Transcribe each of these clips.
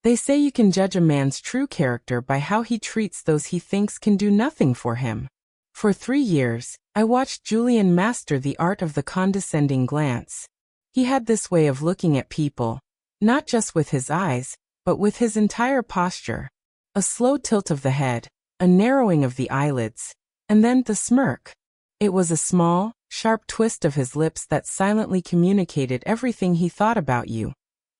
They say you can judge a man's true character by how he treats those he thinks can do nothing for him. For 3 years, I watched Julian master the art of the condescending glance. He had this way of looking at people, not just with his eyes, but with his entire posture. A slow tilt of the head, a narrowing of the eyelids, and then the smirk. It was a small, sharp twist of his lips that silently communicated everything he thought about you.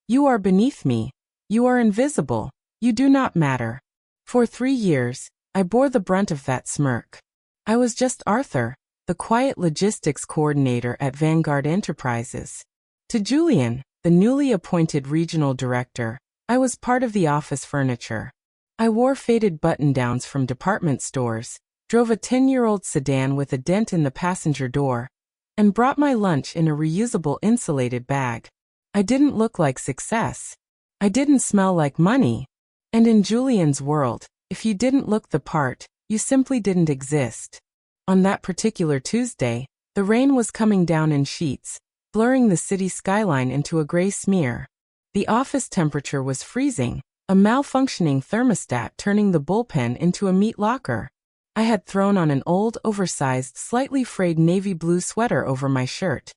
You are beneath me. You are invisible. You do not matter. For 3 years, I bore the brunt of that smirk. I was just Arthur, the quiet logistics coordinator at Vanguard Enterprises. To Julian, the newly appointed regional director, I was part of the office furniture. I wore faded button-downs from department stores, drove a 10-year-old sedan with a dent in the passenger door, and brought my lunch in a reusable insulated bag. I didn't look like success. I didn't smell like money. And in Julian's world, if you didn't look the part, you simply didn't exist. On that particular Tuesday, the rain was coming down in sheets, blurring the city skyline into a gray smear. The office temperature was freezing, a malfunctioning thermostat turning the bullpen into a meat locker. I had thrown on an old, oversized, slightly frayed navy blue sweater over my shirt.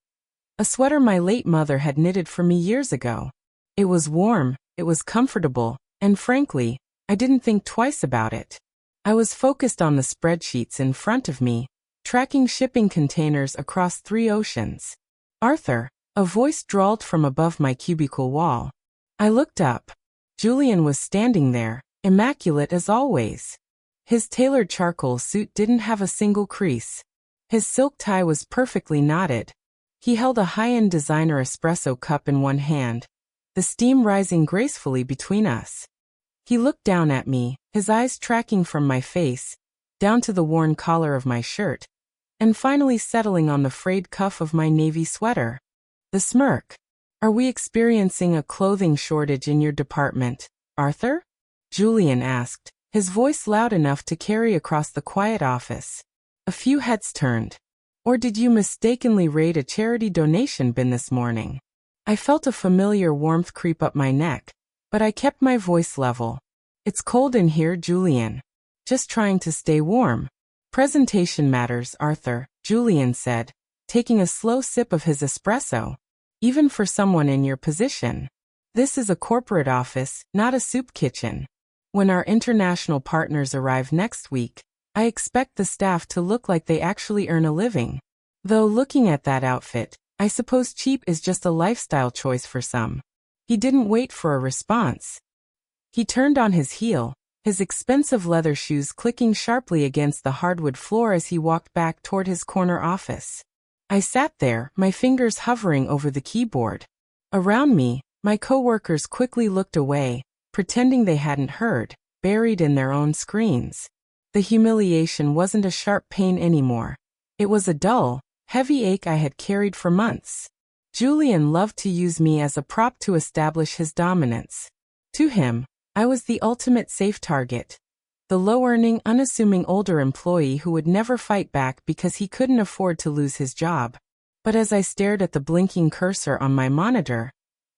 A sweater my late mother had knitted for me years ago. It was warm, it was comfortable, and frankly, I didn't think twice about it. I was focused on the spreadsheets in front of me, tracking shipping containers across 3 oceans. Arthur, a voice drawled from above my cubicle wall. I looked up. Julian was standing there, immaculate as always. His tailored charcoal suit didn't have a single crease. His silk tie was perfectly knotted. He held a high-end designer espresso cup in one hand, the steam rising gracefully between us. He looked down at me, his eyes tracking from my face, down to the worn collar of my shirt, and finally settling on the frayed cuff of my navy sweater. The smirk. Are we experiencing a clothing shortage in your department, Arthur? Julian asked, his voice loud enough to carry across the quiet office. A few heads turned. Or did you mistakenly raid a charity donation bin this morning? I felt a familiar warmth creep up my neck, but I kept my voice level. It's cold in here, Julian. Just trying to stay warm. Presentation matters, Arthur, Julian said, taking a slow sip of his espresso. Even for someone in your position. This is a corporate office, not a soup kitchen. When our international partners arrive next week, I expect the staff to look like they actually earn a living. Though looking at that outfit, I suppose cheap is just a lifestyle choice for some. He didn't wait for a response. He turned on his heel, his expensive leather shoes clicking sharply against the hardwood floor as he walked back toward his corner office. I sat there, my fingers hovering over the keyboard. Around me, my coworkers quickly looked away, pretending they hadn't heard, buried in their own screens. The humiliation wasn't a sharp pain anymore. It was a dull, heavy ache I had carried for months. Julian loved to use me as a prop to establish his dominance. To him, I was the ultimate safe target. The low-earning, unassuming older employee who would never fight back because he couldn't afford to lose his job. But as I stared at the blinking cursor on my monitor,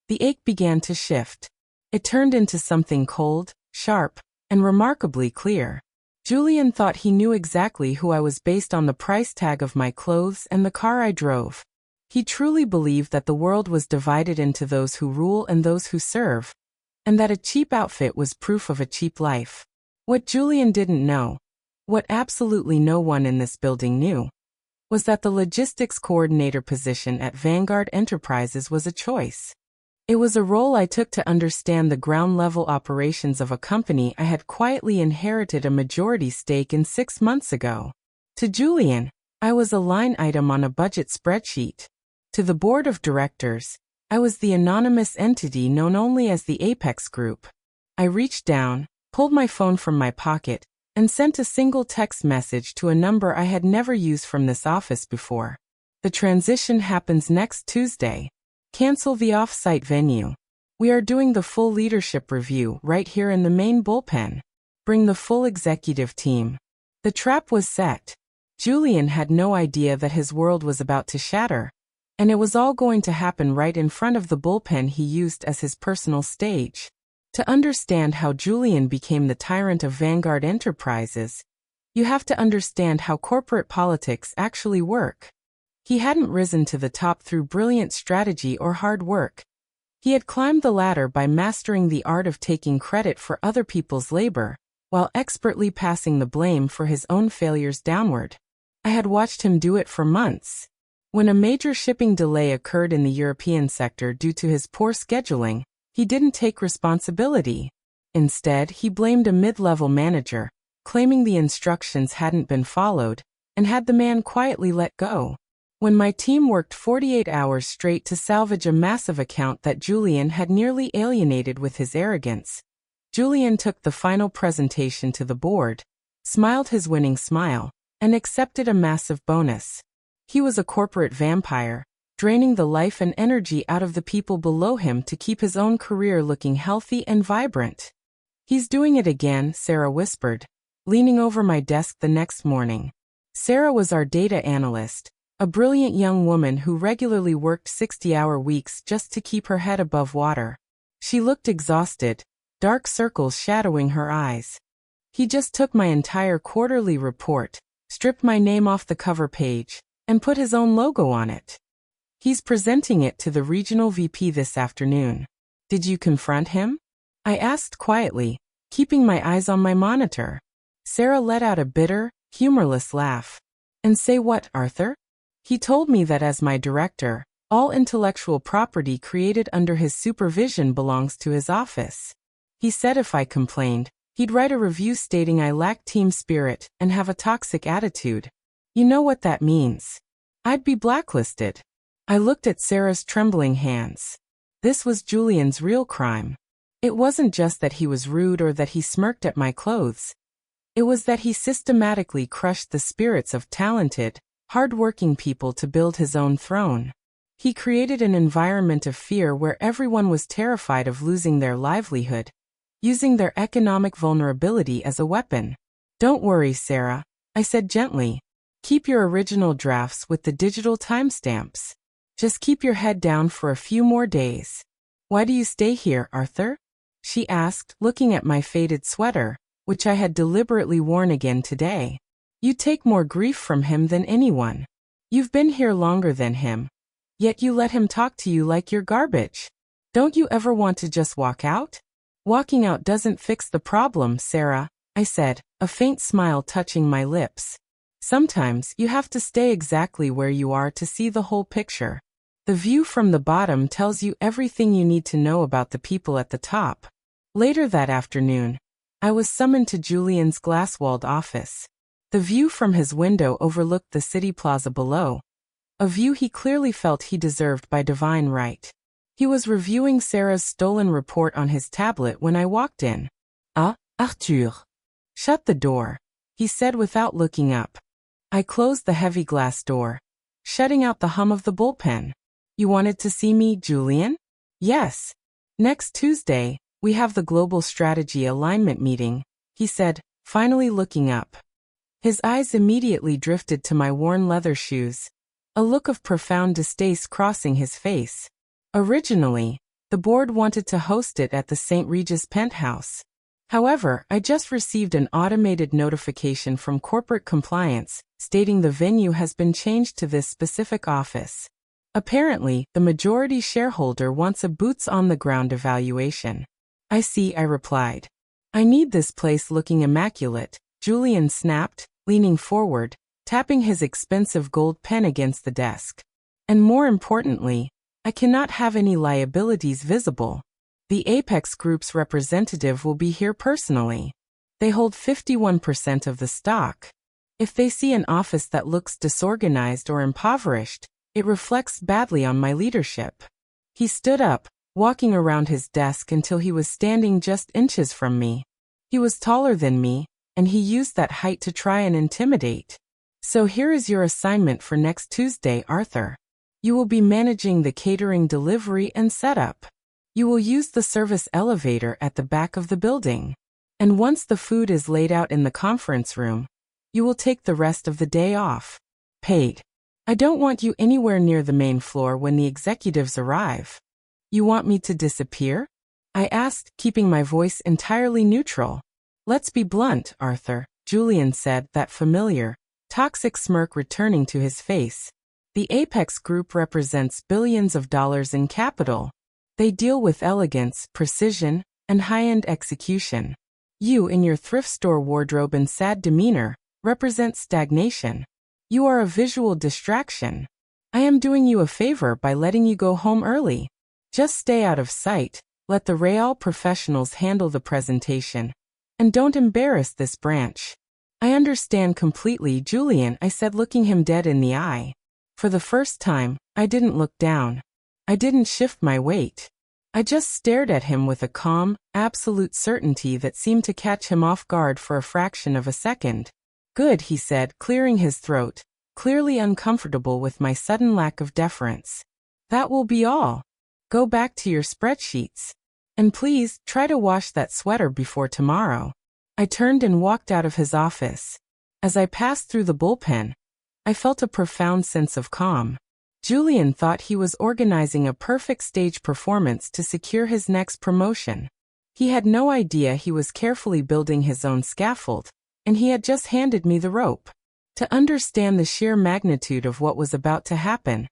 the ache began to shift. It turned into something cold, sharp, and remarkably clear. Julian thought he knew exactly who I was based on the price tag of my clothes and the car I drove. He truly believed that the world was divided into those who rule and those who serve, and that a cheap outfit was proof of a cheap life. What Julian didn't know, what absolutely no one in this building knew, was that the logistics coordinator position at Vanguard Enterprises was a choice. It was a role I took to understand the ground-level operations of a company I had quietly inherited a majority stake in 6 months ago. To Julian, I was a line item on a budget spreadsheet. To the board of directors, I was the anonymous entity known only as the Apex Group. I reached down, pulled my phone from my pocket, and sent a single text message to a number I had never used from this office before. The transition happens next Tuesday. Cancel the off-site venue. We are doing the full leadership review right here in the main bullpen. Bring the full executive team. The trap was set. Julian had no idea that his world was about to shatter, and it was all going to happen right in front of the bullpen he used as his personal stage. To understand how Julian became the tyrant of Vanguard Enterprises, you have to understand how corporate politics actually work. He hadn't risen to the top through brilliant strategy or hard work. He had climbed the ladder by mastering the art of taking credit for other people's labor, while expertly passing the blame for his own failures downward. I had watched him do it for months. When a major shipping delay occurred in the European sector due to his poor scheduling, he didn't take responsibility. Instead, he blamed a mid-level manager, claiming the instructions hadn't been followed, and had the man quietly let go. When my team worked 48 hours straight to salvage a massive account that Julian had nearly alienated with his arrogance, Julian took the final presentation to the board, smiled his winning smile, and accepted a massive bonus. He was a corporate vampire, draining the life and energy out of the people below him to keep his own career looking healthy and vibrant. "He's doing it again," Sarah whispered, leaning over my desk the next morning. Sarah was our data analyst, a brilliant young woman who regularly worked 60-hour weeks just to keep her head above water. She looked exhausted, dark circles shadowing her eyes. "He just took my entire quarterly report, stripped my name off the cover page, and put his own logo on it. He's presenting it to the regional VP this afternoon. Did you confront him?" I asked quietly, keeping my eyes on my monitor. Sarah let out a bitter, humorless laugh. "And say what, Arthur?" "He told me that as my director, all intellectual property created under his supervision belongs to his office. He said if I complained, he'd write a review stating I lack team spirit and have a toxic attitude. You know what that means. I'd be blacklisted." I looked at Sarah's trembling hands. This was Julian's real crime. It wasn't just that he was rude or that he smirked at my clothes. It was that he systematically crushed the spirits of talented, hard-working people to build his own throne. He created an environment of fear where everyone was terrified of losing their livelihood, using their economic vulnerability as a weapon. "Don't worry, Sarah," I said gently. "Keep your original drafts with the digital timestamps. Just keep your head down for a few more days." "Why do you stay here, Arthur?" she asked, looking at my faded sweater, which I had deliberately worn again today. "You take more grief from him than anyone. You've been here longer than him. Yet you let him talk to you like you're garbage. Don't you ever want to just walk out?" "Walking out doesn't fix the problem, Sarah," I said, a faint smile touching my lips. "Sometimes you have to stay exactly where you are to see the whole picture. The view from the bottom tells you everything you need to know about the people at the top." Later that afternoon, I was summoned to Julian's glass-walled office. The view from his window overlooked the city plaza below, a view he clearly felt he deserved by divine right. He was reviewing Sarah's stolen report on his tablet when I walked in. "Ah, Arthur." "Shut the door," he said without looking up. I closed the heavy glass door, shutting out the hum of the bullpen. "You wanted to see me, Julian?" "Yes. Next Tuesday, we have the Global Strategy Alignment meeting," he said, finally looking up. His eyes immediately drifted to my worn leather shoes, a look of profound distaste crossing his face. Originally, the board wanted to host it at the St. Regis penthouse. However, I just received an automated notification from corporate compliance stating the venue has been changed to this specific office. Apparently, the majority shareholder wants a boots-on-the-ground evaluation. "I see," I replied. "I need this place looking immaculate," Julian snapped, leaning forward, tapping his expensive gold pen against the desk. "And more importantly, I cannot have any liabilities visible. The Apex Group's representative will be here personally. They hold 51% of the stock. If they see an office that looks disorganized or impoverished, it reflects badly on my leadership." He stood up, walking around his desk until he was standing just inches from me. He was taller than me, and he used that height to try and intimidate. "So here is your assignment for next Tuesday, Arthur. You will be managing the catering delivery and setup. You will use the service elevator at the back of the building. And once the food is laid out in the conference room, you will take the rest of the day off. Paid. I don't want you anywhere near the main floor when the executives arrive." "You want me to disappear?" I asked, keeping my voice entirely neutral. Let's be blunt, Arthur, Julian said, that familiar, toxic smirk returning to his face. The Apex Group represents billions of dollars in capital. They deal with elegance, precision, and high-end execution. You, in your thrift store wardrobe and sad demeanor, represent stagnation. You are a visual distraction. I am doing you a favor by letting you go home early. Just stay out of sight, let the Real professionals handle the presentation. And don't embarrass this branch. I understand completely, Julian, I said, looking him dead in the eye. For the first time, I didn't look down. I didn't shift my weight. I just stared at him with a calm, absolute certainty that seemed to catch him off guard for a fraction of a second. Good, he said, clearing his throat, clearly uncomfortable with my sudden lack of deference. That will be all. Go back to your spreadsheets. And please, try to wash that sweater before tomorrow. I turned and walked out of his office. As I passed through the bullpen, I felt a profound sense of calm. Julian thought he was organizing a perfect stage performance to secure his next promotion. He had no idea he was carefully building his own scaffold, and he had just handed me the rope. To understand the sheer magnitude of what was about to happen,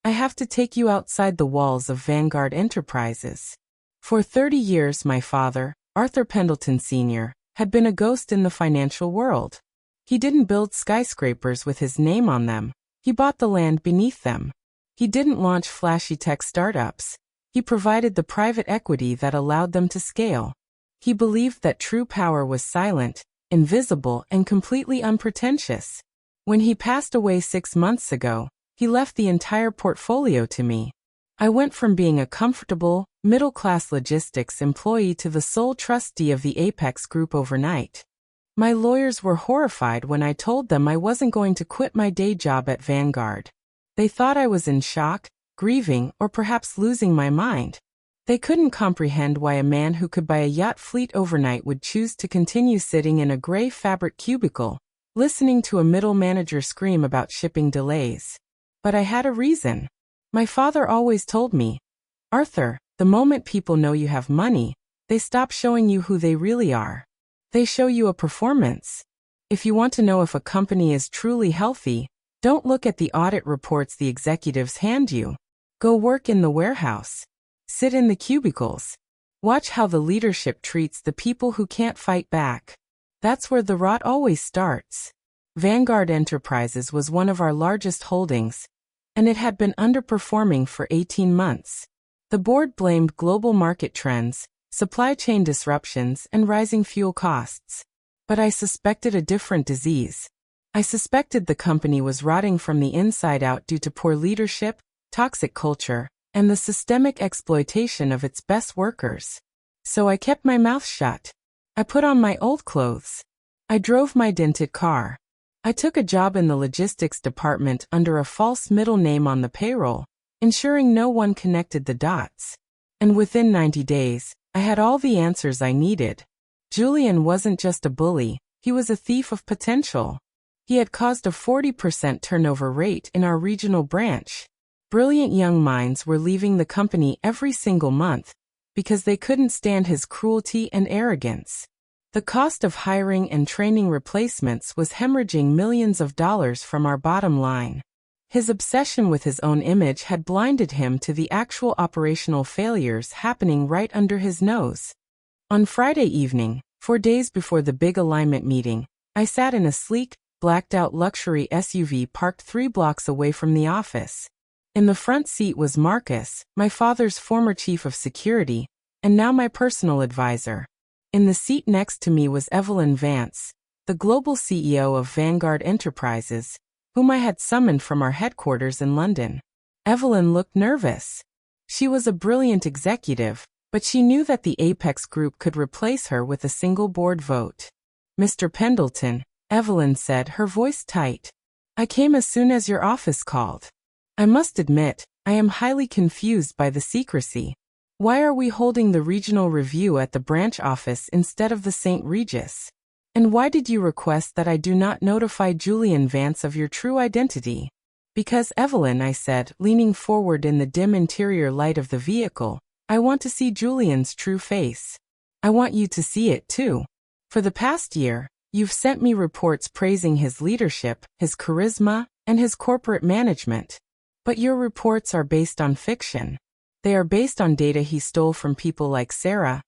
I have to take you outside the walls of Vanguard Enterprises. For 30 years, my father, Arthur Pendleton Sr., had been a ghost in the financial world. He didn't build skyscrapers with his name on them. He bought the land beneath them. He didn't launch flashy tech startups. He provided the private equity that allowed them to scale. He believed that true power was silent, invisible, and completely unpretentious. When he passed away 6 months ago, he left the entire portfolio to me. I went from being a comfortable, middle-class logistics employee to the sole trustee of the Apex Group overnight. My lawyers were horrified when I told them I wasn't going to quit my day job at Vanguard. They thought I was in shock, grieving, or perhaps losing my mind. They couldn't comprehend why a man who could buy a yacht fleet overnight would choose to continue sitting in a gray fabric cubicle, listening to a middle manager scream about shipping delays. But I had a reason. My father always told me, Arthur, the moment people know you have money, they stop showing you who they really are. They show you a performance. If you want to know if a company is truly healthy, don't look at the audit reports the executives hand you. Go work in the warehouse. Sit in the cubicles. Watch how the leadership treats the people who can't fight back. That's where the rot always starts. Vanguard Enterprises was one of our largest holdings, and it had been underperforming for 18 months. The board blamed global market trends, supply chain disruptions, and rising fuel costs. But I suspected a different disease. I suspected the company was rotting from the inside out due to poor leadership, toxic culture, and the systemic exploitation of its best workers. So I kept my mouth shut. I put on my old clothes. I drove my dented car. I took a job in the logistics department under a false middle name on the payroll, ensuring no one connected the dots. And within 90 days, I had all the answers I needed. Julian wasn't just a bully, he was a thief of potential. He had caused a 40% turnover rate in our regional branch. Brilliant young minds were leaving the company every single month because they couldn't stand his cruelty and arrogance. The cost of hiring and training replacements was hemorrhaging millions of dollars from our bottom line. His obsession with his own image had blinded him to the actual operational failures happening right under his nose. On Friday evening, 4 days before the big alignment meeting, I sat in a sleek, blacked-out luxury SUV parked 3 blocks away from the office. In the front seat was Marcus, my father's former chief of security, and now my personal advisor. In the seat next to me was Evelyn Vance, the global CEO of Vanguard Enterprises, whom I had summoned from our headquarters in London. Evelyn looked nervous. She was a brilliant executive, but she knew that the Apex Group could replace her with a single board vote. Mr. Pendleton, Evelyn said, her voice tight. I came as soon as your office called. I must admit, I am highly confused by the secrecy. Why are we holding the regional review at the branch office instead of the St. Regis? And why did you request that I do not notify Julian Vance of your true identity? Because Evelyn, I said, leaning forward in the dim interior light of the vehicle, I want to see Julian's true face. I want you to see it too. For the past year, you've sent me reports praising his leadership, his charisma, and his corporate management. But your reports are based on fiction. They are based on data he stole from people like Sarah,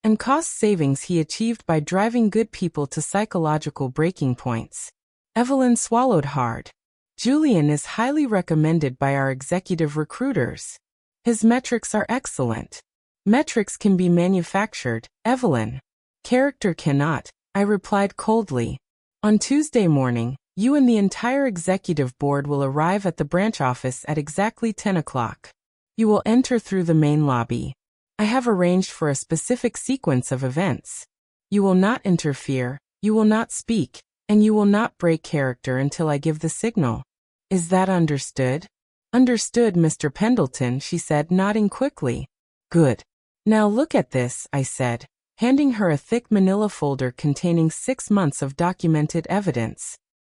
and cost savings he achieved by driving good people to psychological breaking points. Evelyn swallowed hard. Julian is highly recommended by our executive recruiters. His metrics are excellent. Metrics can be manufactured, Evelyn. Character cannot, I replied coldly. On Tuesday morning, you and the entire executive board will arrive at the branch office at exactly 10 o'clock. You will enter through the main lobby. I have arranged for a specific sequence of events. You will not interfere, you will not speak, and you will not break character until I give the signal. Is that understood? Understood, Mr. Pendleton, she said, nodding quickly. Good. Now look at this, I said, handing her a thick manila folder containing 6 months of documented evidence.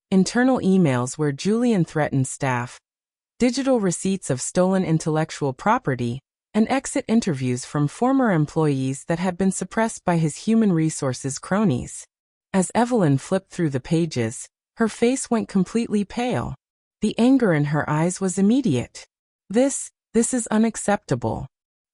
Internal emails where Julian threatened staff, digital receipts of stolen intellectual property, and exit interviews from former employees that had been suppressed by his human resources cronies. As Evelyn flipped through the pages, her face went completely pale. The anger in her eyes was immediate. This is unacceptable.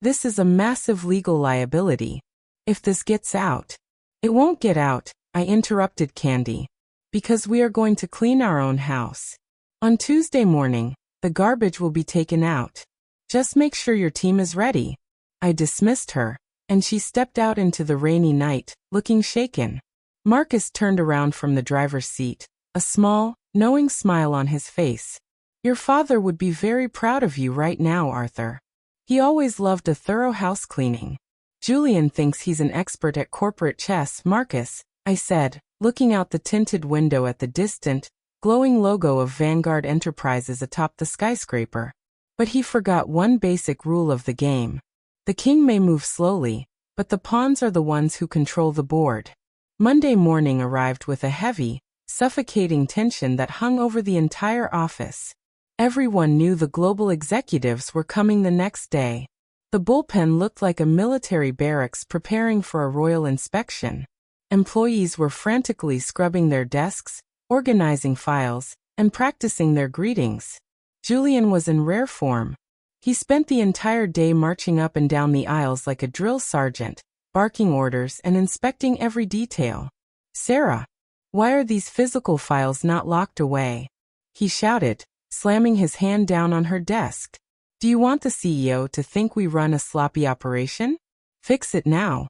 This is a massive legal liability. If this gets out. It won't get out, I interrupted Candy. Because we are going to clean our own house. On Tuesday morning, the garbage will be taken out. Just make sure your team is ready. I dismissed her, and she stepped out into the rainy night, looking shaken. Marcus turned around from the driver's seat, a small, knowing smile on his face. Your father would be very proud of you right now, Arthur. He always loved a thorough house cleaning. Julian thinks he's an expert at corporate chess, Marcus, I said, looking out the tinted window at the distant, glowing logo of Vanguard Enterprises atop the skyscraper. But he forgot one basic rule of the game. The king may move slowly, but the pawns are the ones who control the board. Monday morning arrived with a heavy, suffocating tension that hung over the entire office. Everyone knew the global executives were coming the next day. The bullpen looked like a military barracks preparing for a royal inspection. Employees were frantically scrubbing their desks, organizing files, and practicing their greetings. Julian was in rare form. He spent the entire day marching up and down the aisles like a drill sergeant, barking orders and inspecting every detail. Sarah, why are these physical files not locked away? He shouted, slamming his hand down on her desk. Do you want the CEO to think we run a sloppy operation? Fix it now.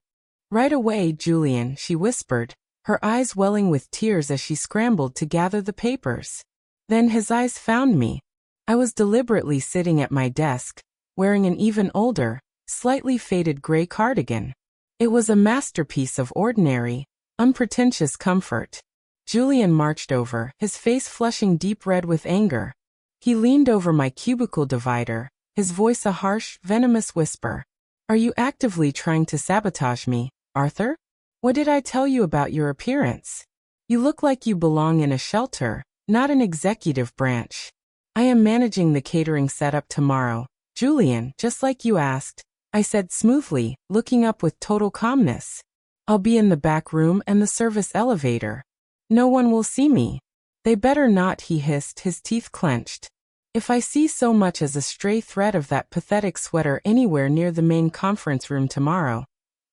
Right away, Julian, she whispered, her eyes welling with tears as she scrambled to gather the papers. Then his eyes found me. I was deliberately sitting at my desk, wearing an even older, slightly faded gray cardigan. It was a masterpiece of ordinary, unpretentious comfort. Julian marched over, his face flushing deep red with anger. He leaned over my cubicle divider, his voice a harsh, venomous whisper. Are you actively trying to sabotage me, Arthur? What did I tell you about your appearance? You look like you belong in a shelter, not an executive branch. I am managing the catering setup tomorrow, Julian, just like you asked, I said smoothly, looking up with total calmness. I'll be in the back room and the service elevator. No one will see me. They better not, he hissed, his teeth clenched. If I see so much as a stray thread of that pathetic sweater anywhere near the main conference room tomorrow,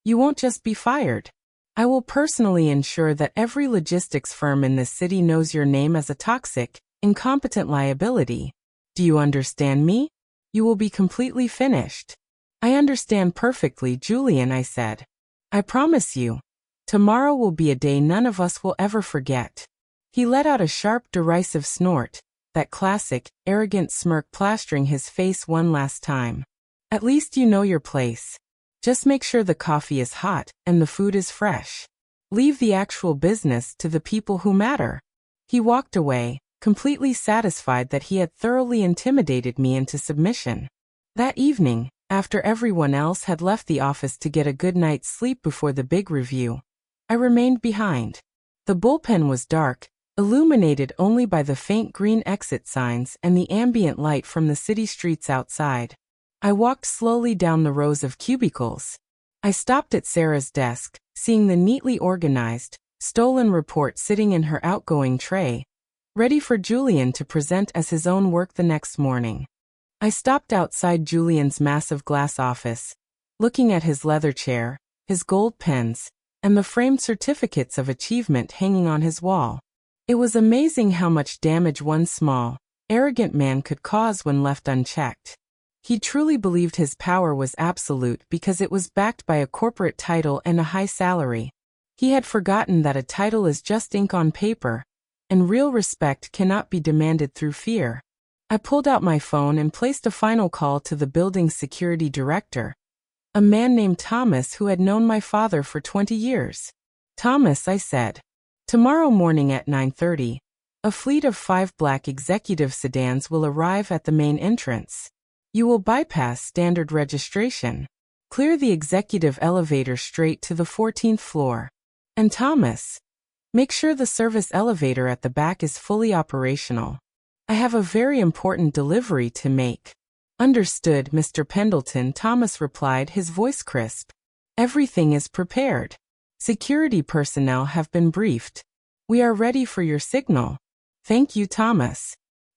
you won't just be fired. I will personally ensure that every logistics firm in this city knows your name as a toxic, incompetent liability. Do you understand me? You will be completely finished. I understand perfectly, Julian, I said. I promise you. Tomorrow will be a day none of us will ever forget. He let out a sharp, derisive snort, that classic, arrogant smirk plastering his face one last time. At least you know your place. Just make sure the coffee is hot and the food is fresh. Leave the actual business to the people who matter. He walked away, completely satisfied that he had thoroughly intimidated me into submission. That evening, after everyone else had left the office to get a good night's sleep before the big review, I remained behind. The bullpen was dark, illuminated only by the faint green exit signs and the ambient light from the city streets outside. I walked slowly down the rows of cubicles. I stopped at Sarah's desk, seeing the neatly organized, stolen report sitting in her outgoing tray, ready for Julian to present as his own work the next morning. I stopped outside Julian's massive glass office, looking at his leather chair, his gold pens, and the framed certificates of achievement hanging on his wall. It was amazing how much damage one small, arrogant man could cause when left unchecked. He truly believed his power was absolute because it was backed by a corporate title and a high salary. He had forgotten that a title is just ink on paper, and real respect cannot be demanded through fear. I pulled out my phone and placed a final call to the building's security director, a man named Thomas who had known my father for 20 years. "Thomas," I said, "tomorrow morning at 9:30, a fleet of 5 black executive sedans will arrive at the main entrance. You will bypass standard registration, clear the executive elevator straight to the 14th floor. And Thomas, make sure the service elevator at the back is fully operational. I have a very important delivery to make." "Understood, Mr. Pendleton," Thomas replied, his voice crisp. "Everything is prepared. Security personnel have been briefed. We are ready for your signal." "Thank you, Thomas.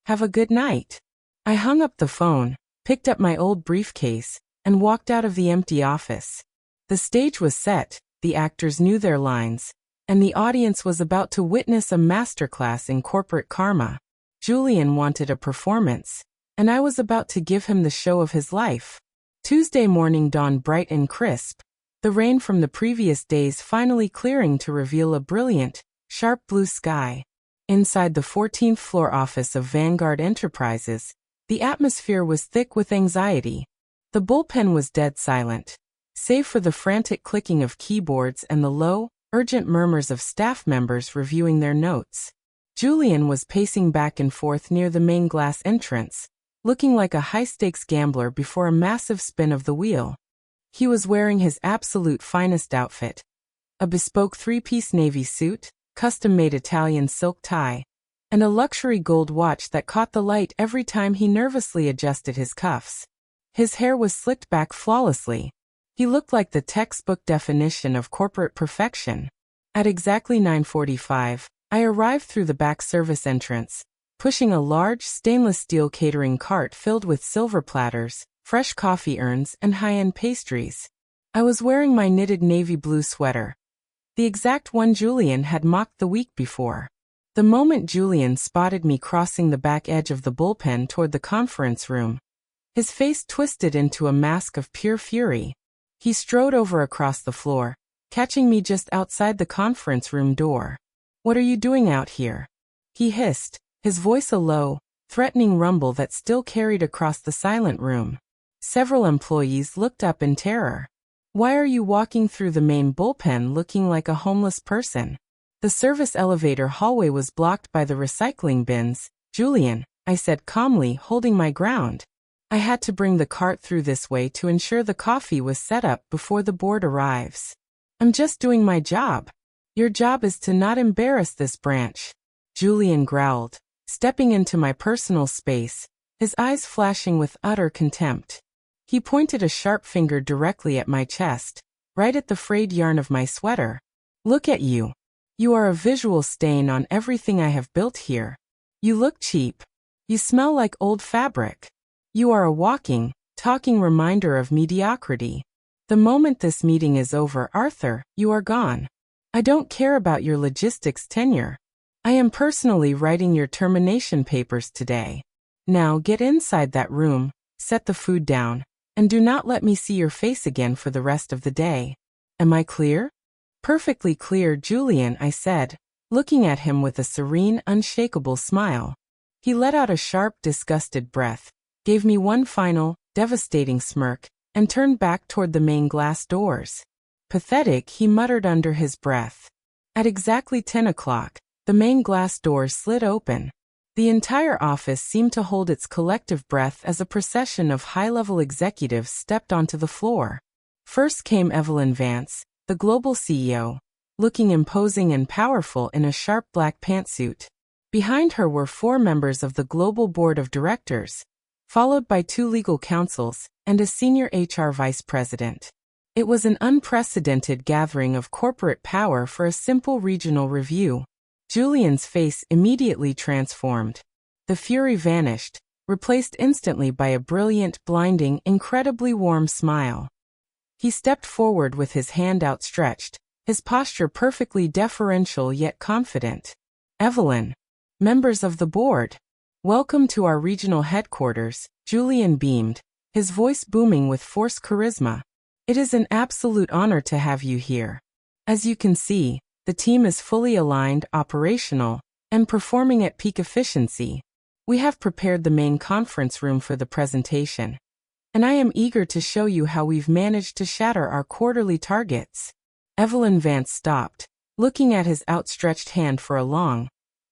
Have a good night." I hung up the phone, picked up my old briefcase, and walked out of the empty office. The stage was set, the actors knew their lines, and the audience was about to witness a masterclass in corporate karma. Julian wanted a performance, and I was about to give him the show of his life. Tuesday morning dawned bright and crisp, the rain from the previous days finally clearing to reveal a brilliant, sharp blue sky. Inside the 14th floor office of Vanguard Enterprises, the atmosphere was thick with anxiety. The bullpen was dead silent, save for the frantic clicking of keyboards and the low, urgent murmurs of staff members reviewing their notes. Julian was pacing back and forth near the main glass entrance, looking like a high-stakes gambler before a massive spin of the wheel. He was wearing his absolute finest outfit, a bespoke 3-piece navy suit, custom-made Italian silk tie, and a luxury gold watch that caught the light every time he nervously adjusted his cuffs. His hair was slicked back flawlessly. He looked like the textbook definition of corporate perfection. At exactly 9:45, I arrived through the back service entrance, pushing a large stainless steel catering cart filled with silver platters, fresh coffee urns, and high-end pastries. I was wearing my knitted navy blue sweater, the exact one Julian had mocked the week before. The moment Julian spotted me crossing the back edge of the bullpen toward the conference room, his face twisted into a mask of pure fury. He strode over across the floor, catching me just outside the conference room door. "What are you doing out here?" he hissed, his voice a low, threatening rumble that still carried across the silent room. Several employees looked up in terror. "Why are you walking through the main bullpen looking like a homeless person?" The service elevator hallway was blocked by the recycling bins. "Julian," I said calmly, holding my ground. "I had to bring the cart through this way to ensure the coffee was set up before the board arrives. I'm just doing my job. Your job is to not embarrass this branch." Julian growled, stepping into my personal space, his eyes flashing with utter contempt. He pointed a sharp finger directly at my chest, right at the frayed yarn of my sweater. "Look at you. You are a visual stain on everything I have built here. You look cheap. You smell like old fabric. You are a walking, talking reminder of mediocrity. The moment this meeting is over, Arthur, you are gone. I don't care about your logistics tenure. I am personally writing your termination papers today. Now get inside that room, set the food down, and do not let me see your face again for the rest of the day. Am I clear?" "Perfectly clear, Julian," I said, looking at him with a serene, unshakable smile. He let out a sharp, disgusted breath, gave me one final, devastating smirk, and turned back toward the main glass doors. "Pathetic," he muttered under his breath. At exactly 10 o'clock, the main glass doors slid open. The entire office seemed to hold its collective breath as a procession of high-level executives stepped onto the floor. First came Evelyn Vance, the global CEO, looking imposing and powerful in a sharp black pantsuit. Behind her were 4 members of the global board of directors, followed by 2 legal counsels and a senior HR vice president. It was an unprecedented gathering of corporate power for a simple regional review. Julian's face immediately transformed. The fury vanished, replaced instantly by a brilliant, blinding, incredibly warm smile. He stepped forward with his hand outstretched, his posture perfectly deferential yet confident. "Evelyn, members of the board, welcome to our regional headquarters." Julian beamed, his voice booming with forced charisma. "It is an absolute honor to have you here. As you can see, the team is fully aligned, operational, and performing at peak efficiency. We have prepared the main conference room for the presentation, and I am eager to show you how we've managed to shatter our quarterly targets." Evelyn Vance stopped, looking at his outstretched hand for a long,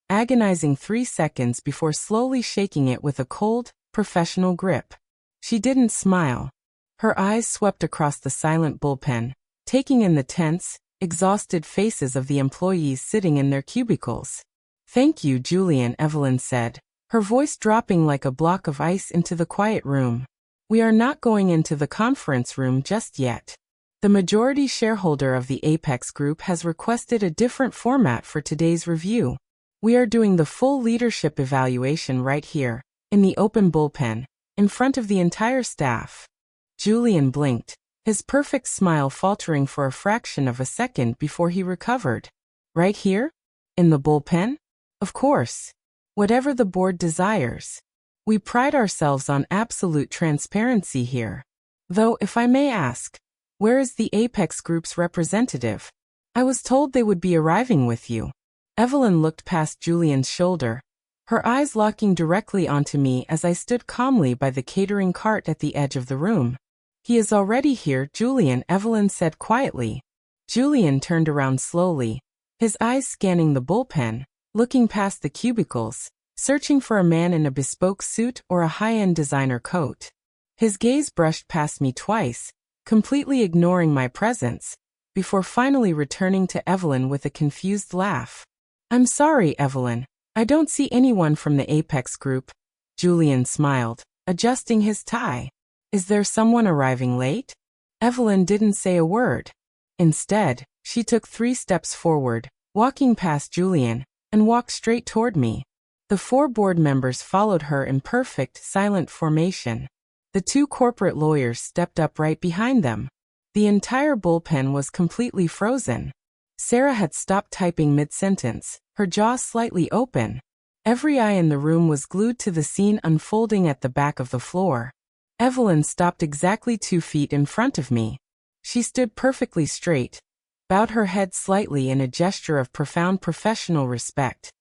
agonizing 3 seconds before slowly shaking it with a cold, professional grip. She didn't smile. Her eyes swept across the silent bullpen, taking in the tense, exhausted faces of the employees sitting in their cubicles. "Thank you, Julian," Evelyn said, her voice dropping like a block of ice into the quiet room. "We are not going into the conference room just yet. The majority shareholder of the Apex Group has requested a different format for today's review. We are doing the full leadership evaluation right here, in the open bullpen, in front of the entire staff." Julian blinked, his perfect smile faltering for a fraction of a second before he recovered. "Right here? In the bullpen? Of course. Whatever the board desires. We pride ourselves on absolute transparency here. Though, if I may ask, where is the Apex Group's representative? I was told they would be arriving with you." Evelyn looked past Julian's shoulder, her eyes locking directly onto me as I stood calmly by the catering cart at the edge of the room. "He is already here, Julian," Evelyn said quietly. Julian turned around slowly, his eyes scanning the bullpen, looking past the cubicles, searching for a man in a bespoke suit or a high-end designer coat. His gaze brushed past me twice, completely ignoring my presence, before finally returning to Evelyn with a confused laugh. "I'm sorry, Evelyn, I don't see anyone from the Apex Group." Julian smiled, adjusting his tie. "Is there someone arriving late?" Evelyn didn't say a word. Instead, she took 3 steps forward, walking past Julian, and walked straight toward me. The 4 board members followed her in perfect, silent formation. The 2 corporate lawyers stepped up right behind them. The entire bullpen was completely frozen. Sarah had stopped typing mid-sentence, her jaw slightly open. Every eye in the room was glued to the scene unfolding at the back of the floor. Evelyn stopped exactly 2 feet in front of me. She stood perfectly straight, bowed her head slightly in a gesture of profound professional respect,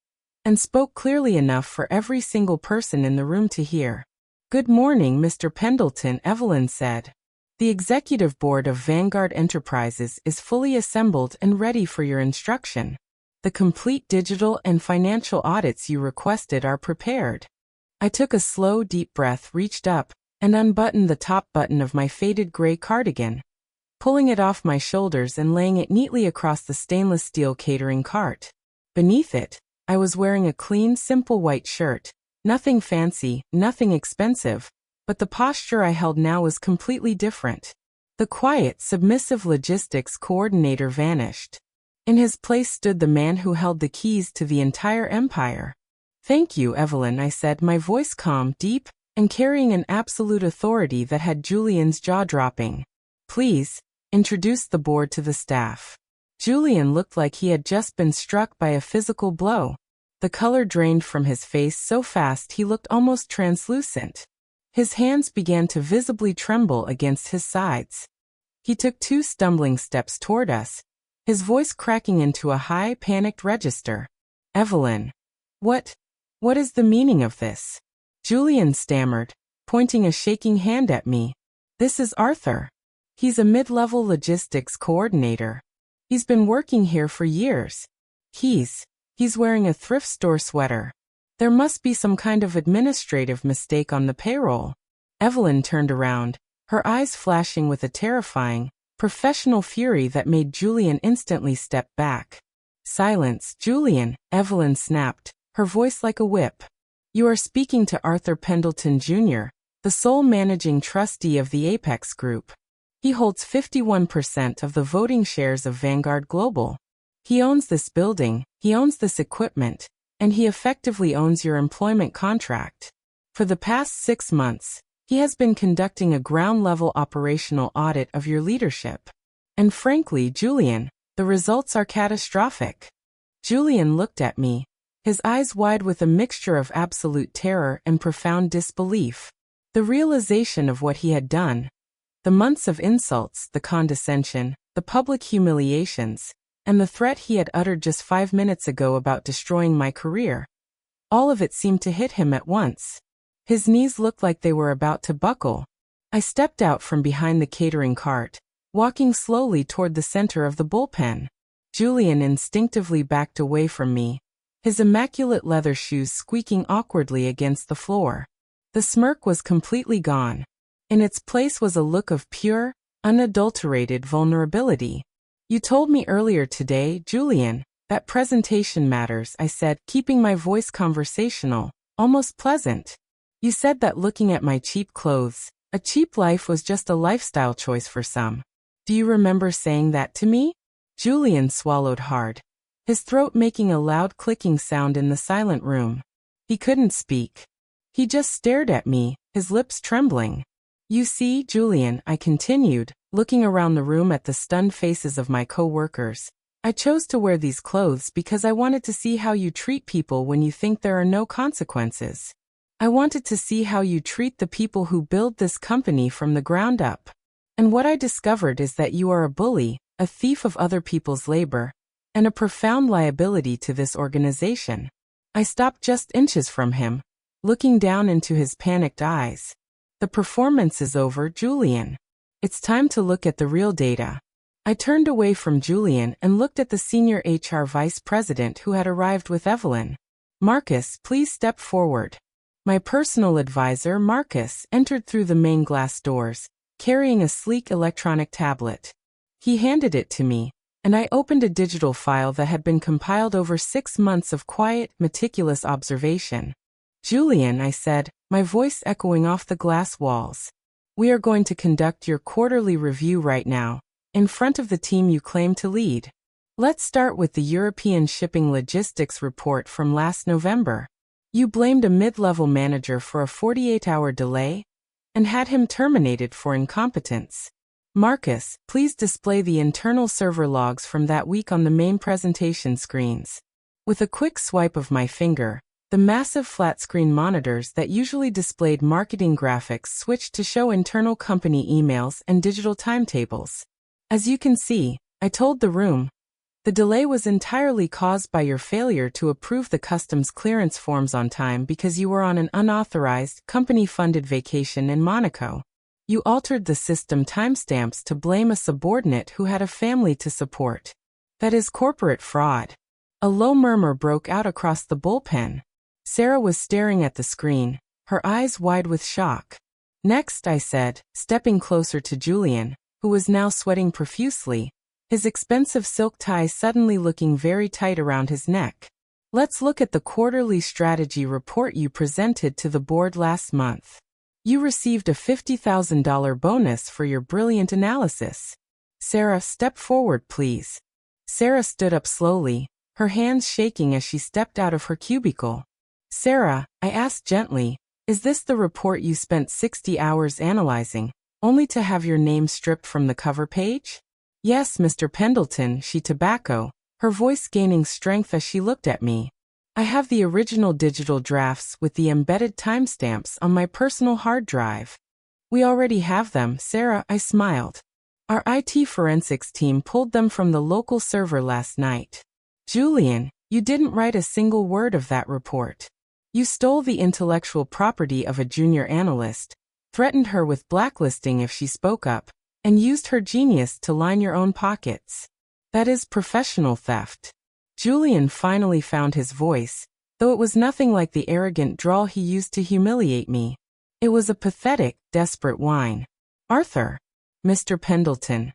and spoke clearly enough for every single person in the room to hear. "Good morning, Mr. Pendleton," Evelyn said. "The executive board of Vanguard Enterprises is fully assembled and ready for your instruction. The complete digital and financial audits you requested are prepared." I took a slow, deep breath, reached up, and unbuttoned the top button of my faded gray cardigan, pulling it off my shoulders and laying it neatly across the stainless steel catering cart. Beneath it, I was wearing a clean, simple white shirt. Nothing fancy, nothing expensive, but the posture I held now was completely different. The quiet, submissive logistics coordinator vanished. In his place stood the man who held the keys to the entire empire. "Thank you, Evelyn," I said, my voice calm, deep, and carrying an absolute authority that had Julian's jaw dropping. "Please, introduce the board to the staff." Julian looked like he had just been struck by a physical blow. The color drained from his face so fast he looked almost translucent. His hands began to visibly tremble against his sides. He took 2 stumbling steps toward us, his voice cracking into a high, panicked register. "Evelyn, what is the meaning of this?" Julian stammered, pointing a shaking hand at me. "This is Arthur. He's a mid-level logistics coordinator. He's been working here for years. He's wearing a thrift store sweater. There must be some kind of administrative mistake on the payroll." Evelyn turned around, her eyes flashing with a terrifying, professional fury that made Julian instantly step back. "Silence, Julian," Evelyn snapped, her voice like a whip. "You are speaking to Arthur Pendleton Jr., the sole managing trustee of the Apex Group. He holds 51% of the voting shares of Vanguard Global. He owns this building, he owns this equipment, and he effectively owns your employment contract. For the past 6 months, he has been conducting a ground-level operational audit of your leadership. And frankly, Julian, the results are catastrophic. Julian looked at me, his eyes wide with a mixture of absolute terror and profound disbelief. The realization of what he had done, the months of insults, the condescension, the public humiliations, and the threat he had uttered just 5 minutes ago about destroying my career. All of it seemed to hit him at once. His knees looked like they were about to buckle. I stepped out from behind the catering cart, walking slowly toward the center of the bullpen. Julian instinctively backed away from me, his immaculate leather shoes squeaking awkwardly against the floor. The smirk was completely gone. In its place was a look of pure, unadulterated vulnerability. You told me earlier today, Julian, that presentation matters, I said, keeping my voice conversational, almost pleasant. You said that looking at my cheap clothes, a cheap life was just a lifestyle choice for some. Do you remember saying that to me? Julian swallowed hard, his throat making a loud clicking sound in the silent room. He couldn't speak. He just stared at me, his lips trembling. You see, Julian, I continued, looking around the room at the stunned faces of my co-workers. I chose to wear these clothes because I wanted to see how you treat people when you think there are no consequences. I wanted to see how you treat the people who build this company from the ground up. And what I discovered is that you are a bully, a thief of other people's labor, and a profound liability to this organization. I stopped just inches from him, looking down into his panicked eyes. The performance is over, Julian. It's time to look at the real data. I turned away from Julian and looked at the senior HR vice president who had arrived with Evelyn. Marcus, please step forward. My personal advisor, Marcus, entered through the main glass doors, carrying a sleek electronic tablet. He handed it to me, and I opened a digital file that had been compiled over 6 months of quiet, meticulous observation. Julian, I said, my voice echoing off the glass walls. We are going to conduct your quarterly review right now, in front of the team you claim to lead. Let's start with the European Shipping Logistics report from last November. You blamed a mid-level manager for a 48-hour delay and had him terminated for incompetence. Marcus, please display the internal server logs from that week on the main presentation screens. With a quick swipe of my finger, the massive flat-screen monitors that usually displayed marketing graphics switched to show internal company emails and digital timetables. As you can see, I told the room, the delay was entirely caused by your failure to approve the customs clearance forms on time because you were on an unauthorized, company-funded vacation in Monaco. You altered the system timestamps to blame a subordinate who had a family to support. That is corporate fraud. A low murmur broke out across the bullpen. Sarah was staring at the screen, her eyes wide with shock. Next, I said, stepping closer to Julian, who was now sweating profusely, his expensive silk tie suddenly looking very tight around his neck. Let's look at the quarterly strategy report you presented to the board last month. You received a $50,000 bonus for your brilliant analysis. Sarah, step forward, please. Sarah stood up slowly, her hands shaking as she stepped out of her cubicle. Sarah, I asked gently, is this the report you spent 60 hours analyzing, only to have your name stripped from the cover page? Yes, Mr. Pendleton, she tobacco, her voice gaining strength as she looked at me. I have the original digital drafts with the embedded timestamps on my personal hard drive. We already have them, Sarah, I smiled. Our IT forensics team pulled them from the local server last night. Julian, you didn't write a single word of that report. You stole the intellectual property of a junior analyst, threatened her with blacklisting if she spoke up, and used her genius to line your own pockets. That is professional theft. Julian finally found his voice, though it was nothing like the arrogant drawl he used to humiliate me. It was a pathetic, desperate whine. Arthur. Mr. Pendleton.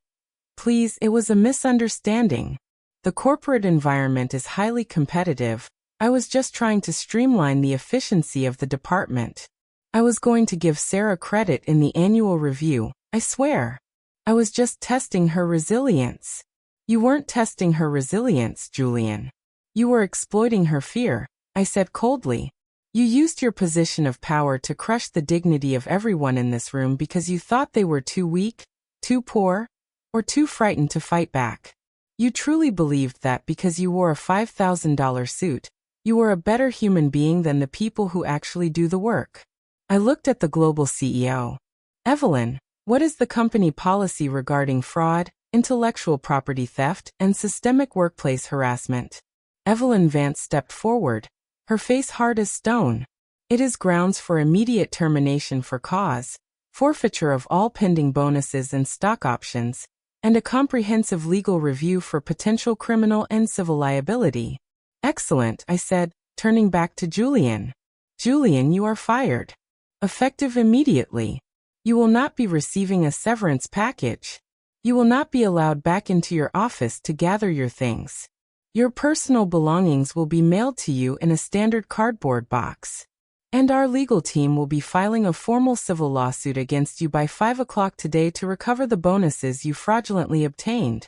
Please, it was a misunderstanding. The corporate environment is highly competitive. I was just trying to streamline the efficiency of the department. I was going to give Sarah credit in the annual review, I swear. I was just testing her resilience. You weren't testing her resilience, Julian. You were exploiting her fear, I said coldly. You used your position of power to crush the dignity of everyone in this room because you thought they were too weak, too poor, or too frightened to fight back. You truly believed that because you wore a $5,000 suit, you were a better human being than the people who actually do the work. I looked at the global CEO. Evelyn, what is the company policy regarding fraud, intellectual property theft, and systemic workplace harassment? Evelyn Vance stepped forward, her face hard as stone. It is grounds for immediate termination for cause, forfeiture of all pending bonuses and stock options, and a comprehensive legal review for potential criminal and civil liability. Excellent, I said, turning back to Julian. Julian, you are fired. Effective immediately. You will not be receiving a severance package. You will not be allowed back into your office to gather your things. Your personal belongings will be mailed to you in a standard cardboard box. And our legal team will be filing a formal civil lawsuit against you by 5 o'clock today to recover the bonuses you fraudulently obtained.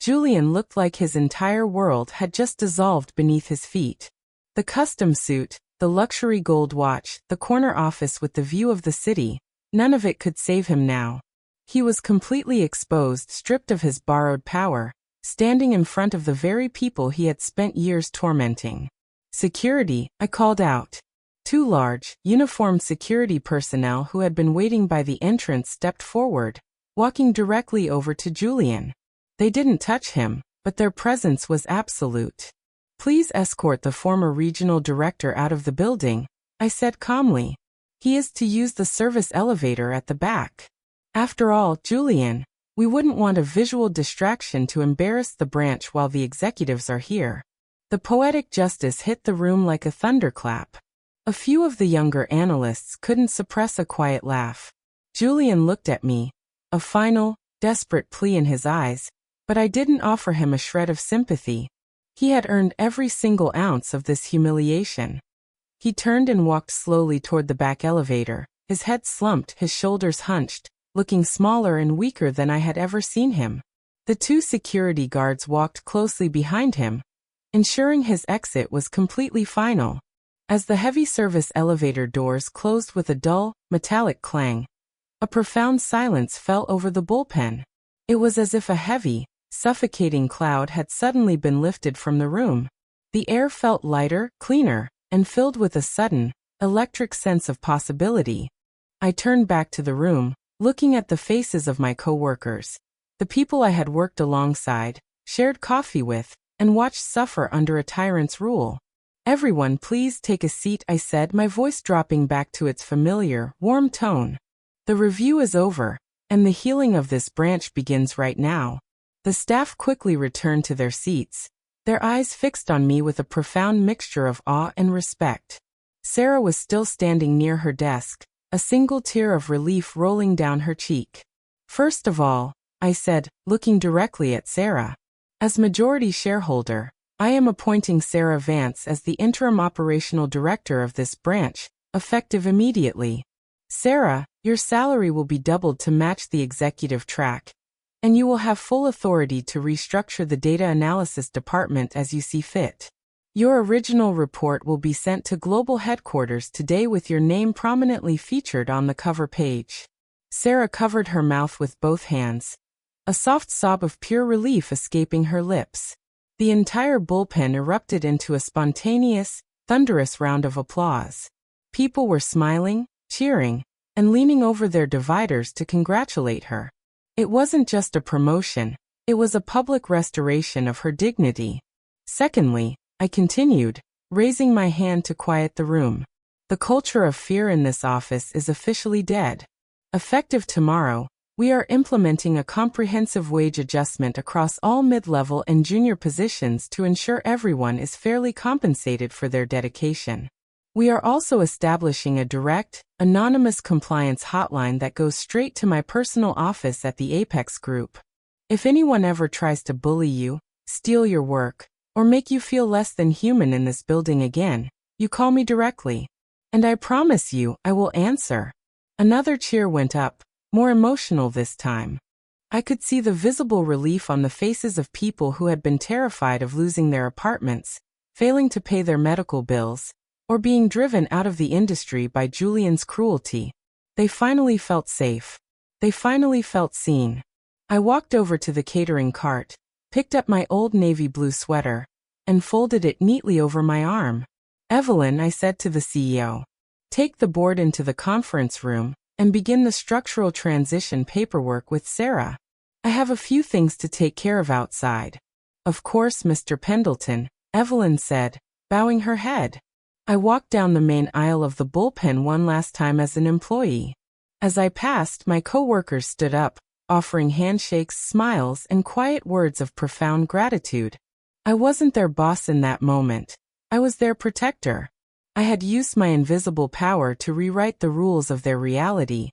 Julian looked like his entire world had just dissolved beneath his feet. The custom suit, the luxury gold watch, the corner office with the view of the city, none of it could save him now. He was completely exposed, stripped of his borrowed power, standing in front of the very people he had spent years tormenting. Security, I called out. 2 large, uniformed security personnel who had been waiting by the entrance stepped forward, walking directly over to Julian. They didn't touch him, but their presence was absolute. Please escort the former regional director out of the building, I said calmly. He is to use the service elevator at the back. After all, Julian, we wouldn't want a visual distraction to embarrass the branch while the executives are here. The poetic justice hit the room like a thunderclap. A few of the younger analysts couldn't suppress a quiet laugh. Julian looked at me, a final, desperate plea in his eyes, but I didn't offer him a shred of sympathy. He had earned every single ounce of this humiliation. He turned and walked slowly toward the back elevator, his head slumped, his shoulders hunched, looking smaller and weaker than I had ever seen him. The 2 security guards walked closely behind him, ensuring his exit was completely final. As the heavy service elevator doors closed with a dull, metallic clang, a profound silence fell over the bullpen. It was as if a heavy, suffocating cloud had suddenly been lifted from the room. The air felt lighter, cleaner, and filled with a sudden, electric sense of possibility. I turned back to the room, looking at the faces of my coworkers, the people I had worked alongside, shared coffee with, and watched suffer under a tyrant's rule. Everyone, please take a seat, I said, my voice dropping back to its familiar, warm tone. The review is over, and the healing of this branch begins right now. The staff quickly returned to their seats, their eyes fixed on me with a profound mixture of awe and respect. Sarah was still standing near her desk, a single tear of relief rolling down her cheek. First of all, I said, looking directly at Sarah. As majority shareholder, I am appointing Sarah Vance as the interim operational director of this branch, effective immediately. Sarah, your salary will be doubled to match the executive track, and you will have full authority to restructure the data analysis department as you see fit. Your original report will be sent to global headquarters today with your name prominently featured on the cover page. Sarah covered her mouth with both hands, a soft sob of pure relief escaping her lips. The entire bullpen erupted into a spontaneous, thunderous round of applause. People were smiling, cheering, and leaning over their dividers to congratulate her. It wasn't just a promotion, it was a public restoration of her dignity. Secondly, I continued, raising my hand to quiet the room. The culture of fear in this office is officially dead. Effective tomorrow, we are implementing a comprehensive wage adjustment across all mid-level and junior positions to ensure everyone is fairly compensated for their dedication. We are also establishing a direct, anonymous compliance hotline that goes straight to my personal office at the Apex Group. If anyone ever tries to bully you, steal your work, or make you feel less than human in this building again, you call me directly. And I promise you, I will answer. Another cheer went up, more emotional this time. I could see the visible relief on the faces of people who had been terrified of losing their apartments, failing to pay their medical bills, or being driven out of the industry by Julian's cruelty. They finally felt safe. They finally felt seen. I walked over to the catering cart, picked up my old navy blue sweater, and folded it neatly over my arm. Evelyn, I said to the CEO, take the board into the conference room and begin the structural transition paperwork with Sarah. I have a few things to take care of outside. Of course, Mr. Pendleton, Evelyn said, bowing her head. I walked down the main aisle of the bullpen one last time as an employee. As I passed, my co-workers stood up, offering handshakes, smiles, and quiet words of profound gratitude. I wasn't their boss in that moment. I was their protector. I had used my invisible power to rewrite the rules of their reality,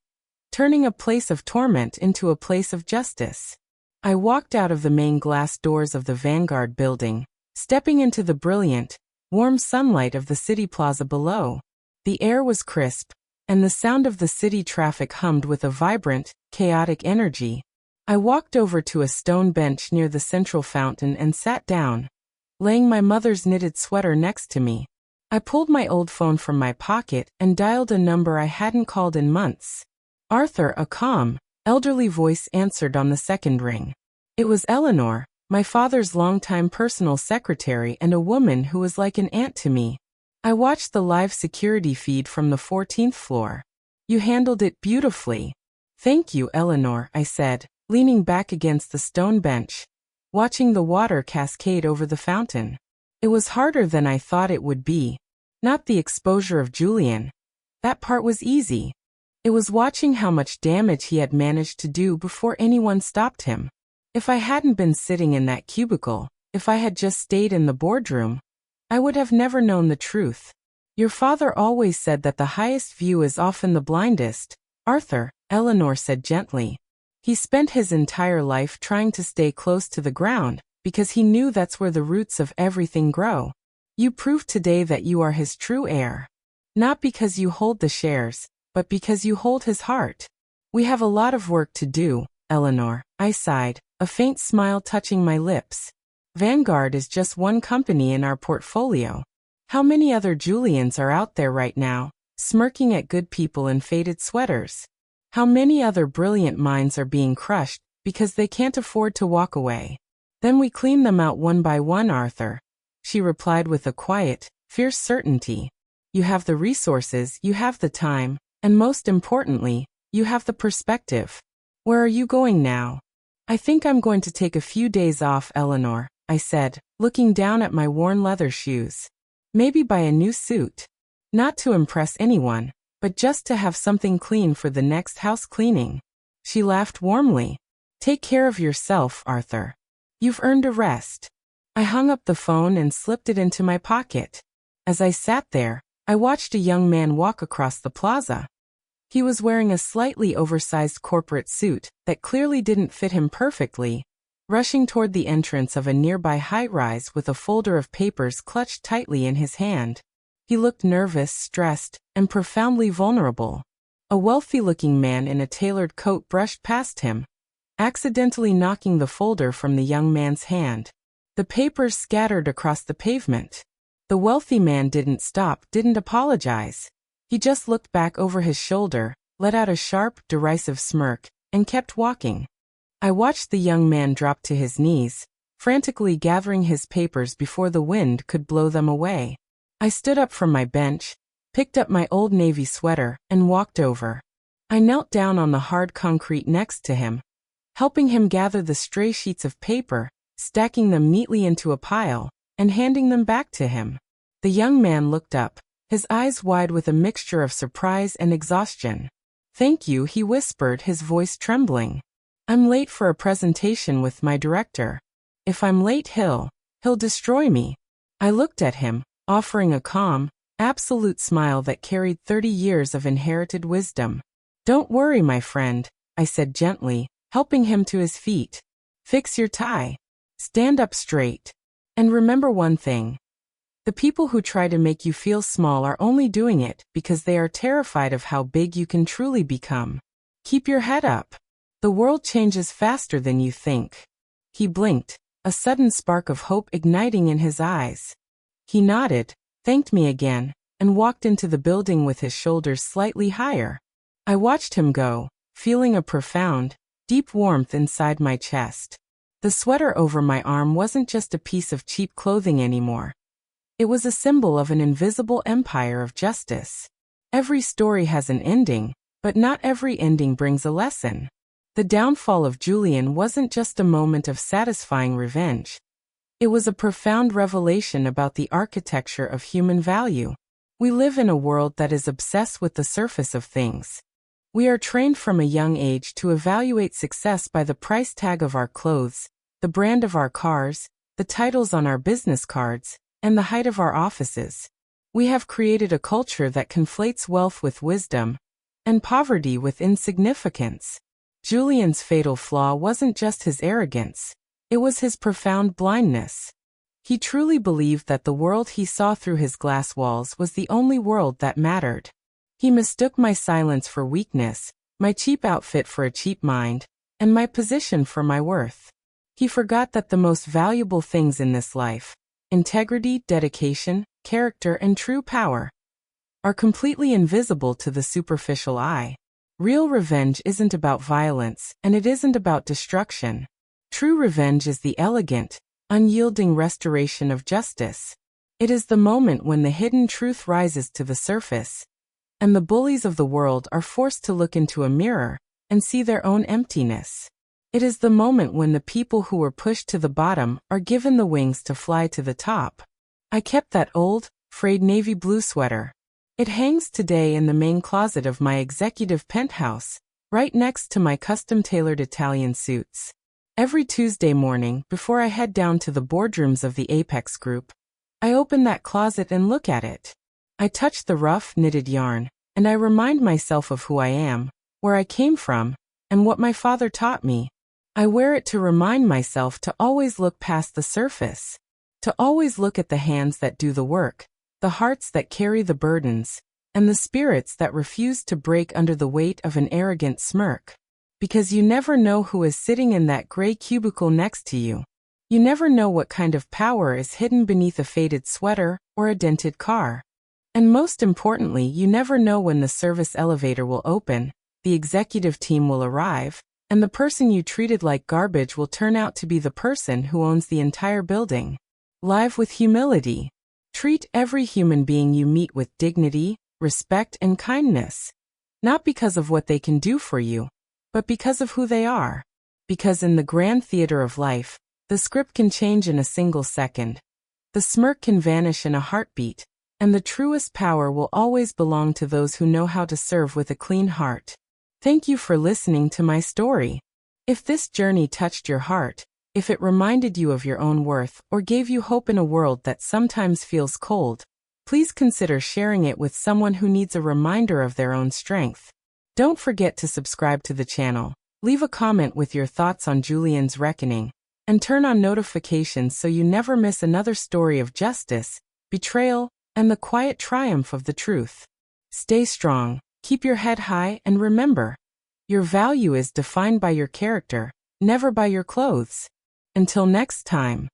turning a place of torment into a place of justice. I walked out of the main glass doors of the Vanguard building, stepping into the brilliant, warm sunlight of the city plaza below. The air was crisp, and the sound of the city traffic hummed with a vibrant, chaotic energy. I walked over to a stone bench near the central fountain and sat down, laying my mother's knitted sweater next to me. I pulled my old phone from my pocket and dialed a number I hadn't called in months. Arthur, a calm, elderly voice answered on the second ring. It was Eleanor, my father's longtime personal secretary and a woman who was like an aunt to me. I watched the live security feed from the 14th floor. You handled it beautifully. Thank you, Eleanor, I said, leaning back against the stone bench, watching the water cascade over the fountain. It was harder than I thought it would be. Not the exposure of Julian. That part was easy. It was watching how much damage he had managed to do before anyone stopped him. If I hadn't been sitting in that cubicle, if I had just stayed in the boardroom, I would have never known the truth. Your father always said that the highest view is often the blindest, Arthur, Eleanor said gently. He spent his entire life trying to stay close to the ground, because he knew that's where the roots of everything grow. You proved today that you are his true heir. Not because you hold the shares, but because you hold his heart. We have a lot of work to do, Eleanor, I sighed, a faint smile touching my lips. Vanguard is just one company in our portfolio. How many other Julians are out there right now, smirking at good people in faded sweaters? How many other brilliant minds are being crushed because they can't afford to walk away? Then we clean them out one by one, Arthur, she replied with a quiet, fierce certainty. You have the resources, you have the time, and most importantly, you have the perspective. Where are you going now? I think I'm going to take a few days off, Eleanor, I said, looking down at my worn leather shoes. Maybe buy a new suit. Not to impress anyone, but just to have something clean for the next house cleaning. She laughed warmly. Take care of yourself, Arthur. You've earned a rest. I hung up the phone and slipped it into my pocket. As I sat there, I watched a young man walk across the plaza. He was wearing a slightly oversized corporate suit that clearly didn't fit him perfectly, rushing toward the entrance of a nearby high-rise with a folder of papers clutched tightly in his hand. He looked nervous, stressed, and profoundly vulnerable. A wealthy-looking man in a tailored coat brushed past him, accidentally knocking the folder from the young man's hand. The papers scattered across the pavement. The wealthy man didn't stop, didn't apologize. He just looked back over his shoulder, let out a sharp, derisive smirk, and kept walking. I watched the young man drop to his knees, frantically gathering his papers before the wind could blow them away. I stood up from my bench, picked up my old navy sweater, and walked over. I knelt down on the hard concrete next to him, helping him gather the stray sheets of paper, stacking them neatly into a pile, and handing them back to him. The young man looked up, his eyes wide with a mixture of surprise and exhaustion. Thank you, he whispered, his voice trembling. I'm late for a presentation with my director. If I'm late, he'll destroy me. I looked at him, offering a calm, absolute smile that carried 30 years of inherited wisdom. Don't worry, my friend, I said gently, helping him to his feet. Fix your tie. Stand up straight. And remember one thing. The people who try to make you feel small are only doing it because they are terrified of how big you can truly become. Keep your head up. The world changes faster than you think. He blinked, a sudden spark of hope igniting in his eyes. He nodded, thanked me again, and walked into the building with his shoulders slightly higher. I watched him go, feeling a profound, deep warmth inside my chest. The sweater over my arm wasn't just a piece of cheap clothing anymore. It was a symbol of an invisible empire of justice. Every story has an ending, but not every ending brings a lesson. The downfall of Julian wasn't just a moment of satisfying revenge. It was a profound revelation about the architecture of human value. We live in a world that is obsessed with the surface of things. We are trained from a young age to evaluate success by the price tag of our clothes, the brand of our cars, the titles on our business cards, and the height of our offices. We have created a culture that conflates wealth with wisdom, and poverty with insignificance. Julian's fatal flaw wasn't just his arrogance, it was his profound blindness. He truly believed that the world he saw through his glass walls was the only world that mattered. He mistook my silence for weakness, my cheap outfit for a cheap mind, and my position for my worth. He forgot that the most valuable things in this life, integrity, dedication, character, and true power, are completely invisible to the superficial eye. Real revenge isn't about violence, and it isn't about destruction. True revenge is the elegant, unyielding restoration of justice. It is the moment when the hidden truth rises to the surface, and the bullies of the world are forced to look into a mirror and see their own emptiness. It is the moment when the people who were pushed to the bottom are given the wings to fly to the top. I kept that old, frayed navy blue sweater. It hangs today in the main closet of my executive penthouse, right next to my custom-tailored Italian suits. Every Tuesday morning, before I head down to the boardrooms of the Apex Group, I open that closet and look at it. I touch the rough, knitted yarn, and I remind myself of who I am, where I came from, and what my father taught me. I wear it to remind myself to always look past the surface, to always look at the hands that do the work, the hearts that carry the burdens, and the spirits that refuse to break under the weight of an arrogant smirk. Because you never know who is sitting in that gray cubicle next to you. You never know what kind of power is hidden beneath a faded sweater or a dented car. And most importantly, you never know when the service elevator will open, the executive team will arrive, and the person you treated like garbage will turn out to be the person who owns the entire building. Live with humility. Treat every human being you meet with dignity, respect, and kindness. Not because of what they can do for you, but because of who they are. Because in the grand theater of life, the script can change in a single second. The smirk can vanish in a heartbeat, and the truest power will always belong to those who know how to serve with a clean heart. Thank you for listening to my story. If this journey touched your heart, if it reminded you of your own worth or gave you hope in a world that sometimes feels cold, please consider sharing it with someone who needs a reminder of their own strength. Don't forget to subscribe to the channel, leave a comment with your thoughts on Julian's reckoning, and turn on notifications so you never miss another story of justice, betrayal, and the quiet triumph of the truth. Stay strong. Keep your head high and remember, your value is defined by your character, never by your clothes. Until next time.